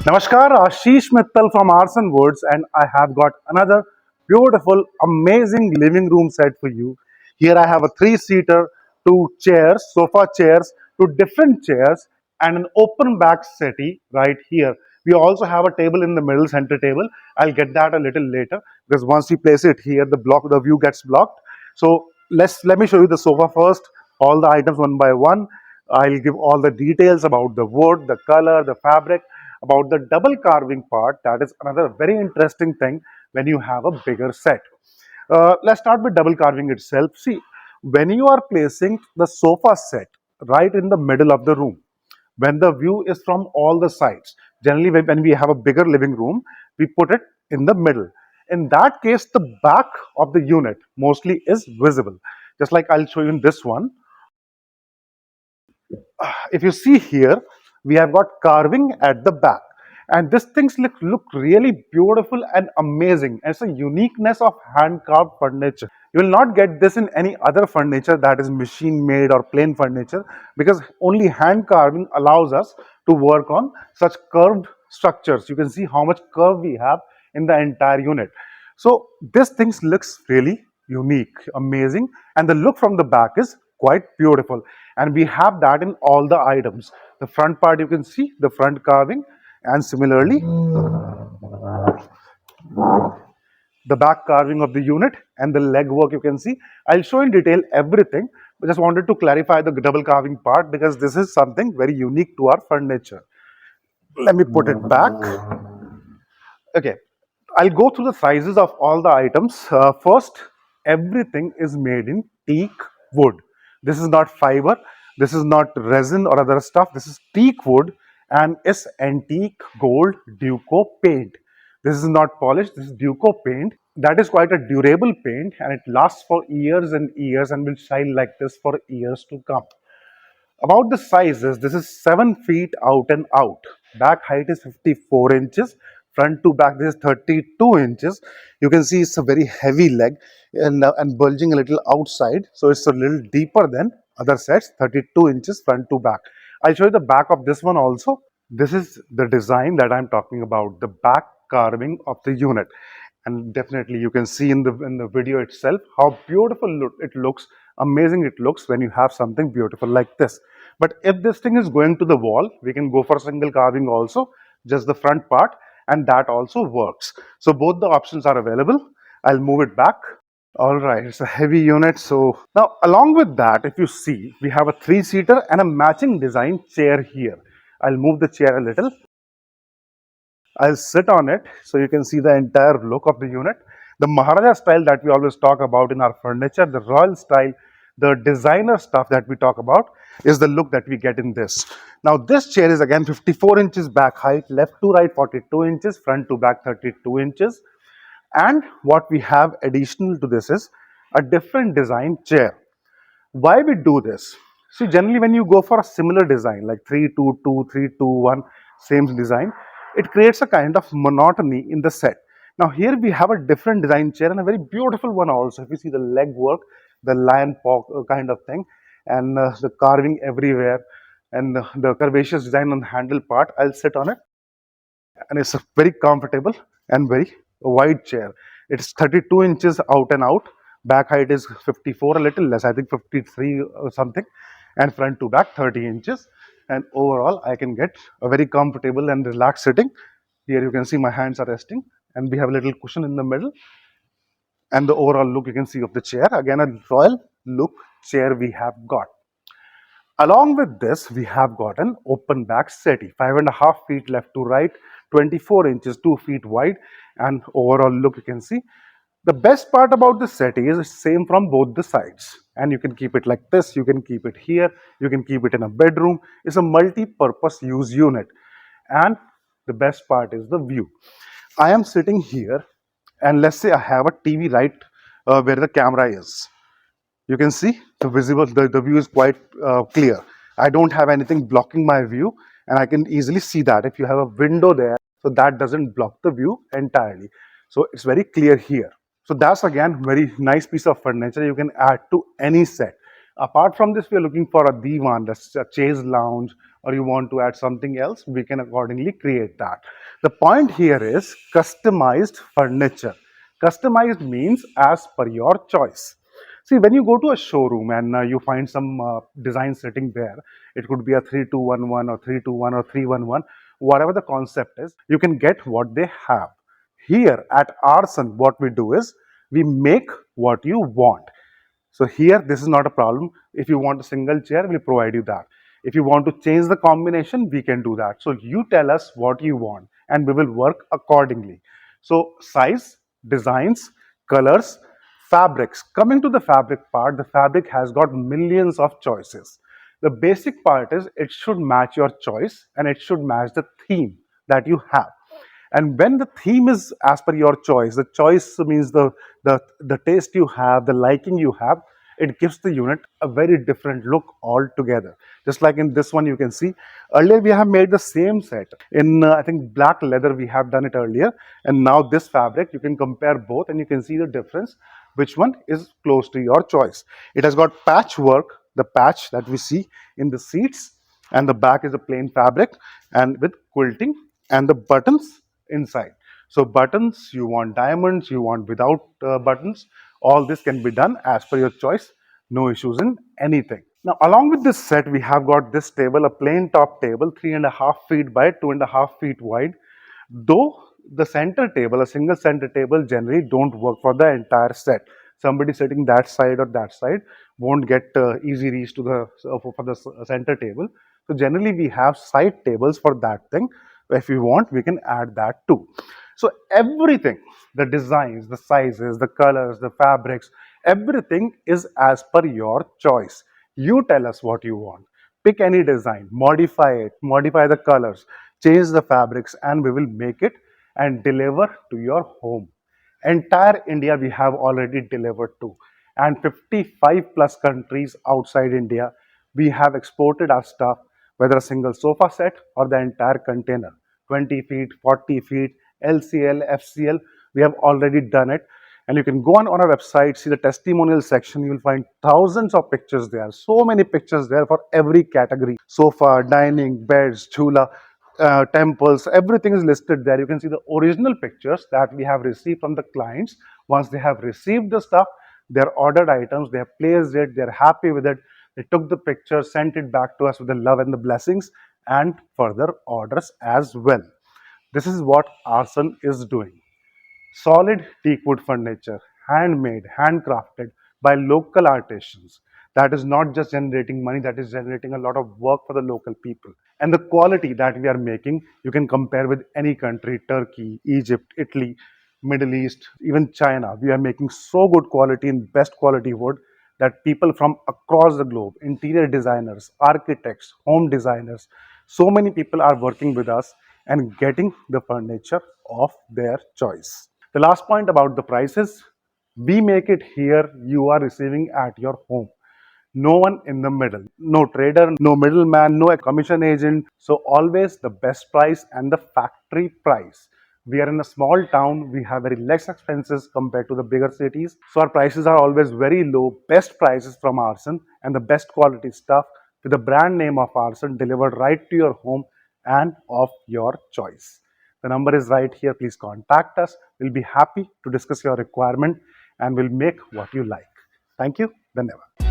Namaskar, Ashish Mittal from Aarsun Woods, and I have got another beautiful, amazing living room set for you. Here I have a three-seater, two chairs, sofa chairs, two different chairs, and an open back settee right here. We also have a table in the middle, center table. I'll get that a little later because once we place it here, the view gets blocked. So let me show you the sofa first. All the items one by one. I'll give all the details about the wood, the color, the fabric, about the double carving part. That is another very interesting thing when you have a bigger set. Let's start with double carving itself. See, when you are placing the sofa set right in the middle of the room, when the view is from all the sides, generally when we have a bigger living room, we put it in the middle. In that case, the back of the unit mostly is visible. Just like I'll show you in this one. If you see here, we have got carving at the back, and these things look really beautiful and amazing. It's a uniqueness of hand carved furniture. You will not get this in any other furniture that is machine made or plain furniture, because only hand carving allows us to work on such curved structures. You can see how much curve we have in the entire unit. So this things looks really unique, amazing, and the look from the back is quite beautiful. And we have that in all the items. The front part, you can see the front carving, and similarly the back carving of the unit and the leg work, you can see. I'll show in detail everything, but just wanted to clarify the double carving part because this is something very unique to our furniture. Let me put it back. Okay, I'll go through the sizes of all the items. First, everything is made in teak wood. This is not fiber, this is not resin or other stuff. This is teak wood and it's antique gold Duco paint. This is not polished, this is Duco paint. That is quite a durable paint and it lasts for years and years and will shine like this for years to come. About the sizes, this is 7 feet out and out. Back height is 54 inches. Front to back, this is 32 inches. You can see it's a very heavy leg and bulging a little outside. So it's a little deeper than other sets, 32 inches front to back. I'll show you the back of this one also. This is the design that I'm talking about, the back carving of the unit. And definitely you can see in the video itself how beautiful it looks, amazing it looks when you have something beautiful like this. But if this thing is going to the wall, we can go for single carving also, just the front part, and that also works. So both the options are available. I'll move it back. All right, it's a heavy unit. So now along with that, if you see, we have a three-seater and a matching design chair here. I'll move the chair a little. I'll sit on it so you can see the entire look of the unit. The Maharaja style that we always talk about in our furniture, the royal style, the designer stuff that we talk about is the look that we get in this. Now this chair is again 54 inches back height, left to right 42 inches, front to back 32 inches. And what we have additional to this is a different design chair. Why we do this? See, generally when you go for a similar design like 3-2-2, 3-2-1, same design, it creates a kind of monotony in the set. Now here we have a different design chair and a very beautiful one also. If you see the leg work, the lion paw kind of thing, and the carving everywhere, and the curvaceous design on the handle part, I'll sit on it, and it's a very comfortable and very wide chair. It's 32 inches out and out. Back height is 54, a little less, I think 53 or something, and front to back 30 inches. And overall, I can get a very comfortable and relaxed sitting. Here you can see my hands are resting, and we have a little cushion in the middle. And the overall look you can see of the chair, again a royal look chair we have got. Along with this, we have got an open back settee, 5.5 feet left to right, 24 inches, 2 feet wide, and overall look you can see. The best part about the settee is it's same from both the sides, and you can keep it like this, you can keep it here, you can keep it in a bedroom. It's a multi-purpose use unit, and the best part is the view. I am sitting here, and let's say I have a TV right where the camera is. You can see the view is quite clear. I don't have anything blocking my view, and I can easily see that. If you have a window there, so that doesn't block the view entirely. So it's very clear here. So that's again very nice piece of furniture you can add to any set. Apart from this, we are looking for a divan, that's a chaise lounge, or you want to add something else, we can accordingly create that. The point here is customized furniture. Customized means as per your choice. See, when you go to a showroom and you find some design sitting there, it could be a 3211 or 321 or 311, whatever the concept is, you can get what they have. Here at Aarsun, what we do is we make what you want. So here, this is not a problem. If you want a single chair, we'll provide you that. If you want to change the combination, we can do that. So you tell us what you want and we will work accordingly. So size, designs, colors, fabrics. Coming to the fabric part, the fabric has got millions of choices. The basic part is it should match your choice and it should match the theme that you have. And when the theme is as per your choice, the choice means the taste you have, the liking you have, it gives the unit a very different look altogether. Just like in this one, you can see earlier we have made the same set in I think black leather. We have done it earlier, and now this fabric, you can compare both and you can see the difference, which one is close to your choice. It has got patchwork, the patch that we see in the seats, and the back is a plain fabric and with quilting, and the buttons inside. So buttons, you want diamonds, you want without buttons, all this can be done as per your choice. No issues in anything. Now along with this set, we have got this table, a plain top table, 3.5 feet by 2.5 feet wide. Though the center table, a single center table, generally don't work for the entire set. Somebody sitting that side or that side won't get easy reach to the for the center table. So generally we have side tables for that thing. If you want, we can add that too. So everything, the designs, the sizes, the colors, the fabrics, everything is as per your choice. You tell us what you want. Pick any design, modify it, modify the colors, change the fabrics, and we will make it and deliver to your home. Entire India we have already delivered to, and 55 plus countries outside India we have exported our stuff, whether a single sofa set or the entire container, 20 feet, 40 feet, LCL, FCL, we have already done it. And you can go on our website, see the testimonial section, you will find thousands of pictures there, so many pictures there for every category: sofa, dining, beds, chula, temples, everything is listed there. You can see the original pictures that we have received from the clients. Once they have received the stuff, their ordered items, they have placed it, they're happy with it, they took the picture, sent it back to us with the love and the blessings, and further orders as well. This is what Arson is doing. Solid teakwood furniture, handmade, handcrafted by local artisans. That is not just generating money, that is generating a lot of work for the local people. And the quality that we are making, you can compare with any country: Turkey, Egypt, Italy, Middle East, even China. We are making so good quality and best quality wood that people from across the globe, interior designers, architects, home designers, so many people are working with us and getting the furniture of their choice. The last point about the prices: we make it here, you are receiving at your home. No one in the middle, no trader, no middleman, no commission agent. So always the best price and the factory price. We are in a small town, we have very less expenses compared to the bigger cities. So our prices are always very low, best prices from Arson, and the best quality stuff with the brand name of Arson delivered right to your home and of your choice. The number is right here. Please contact us. We'll be happy to discuss your requirement and we'll make what you like. Thank you. Dhanyavad.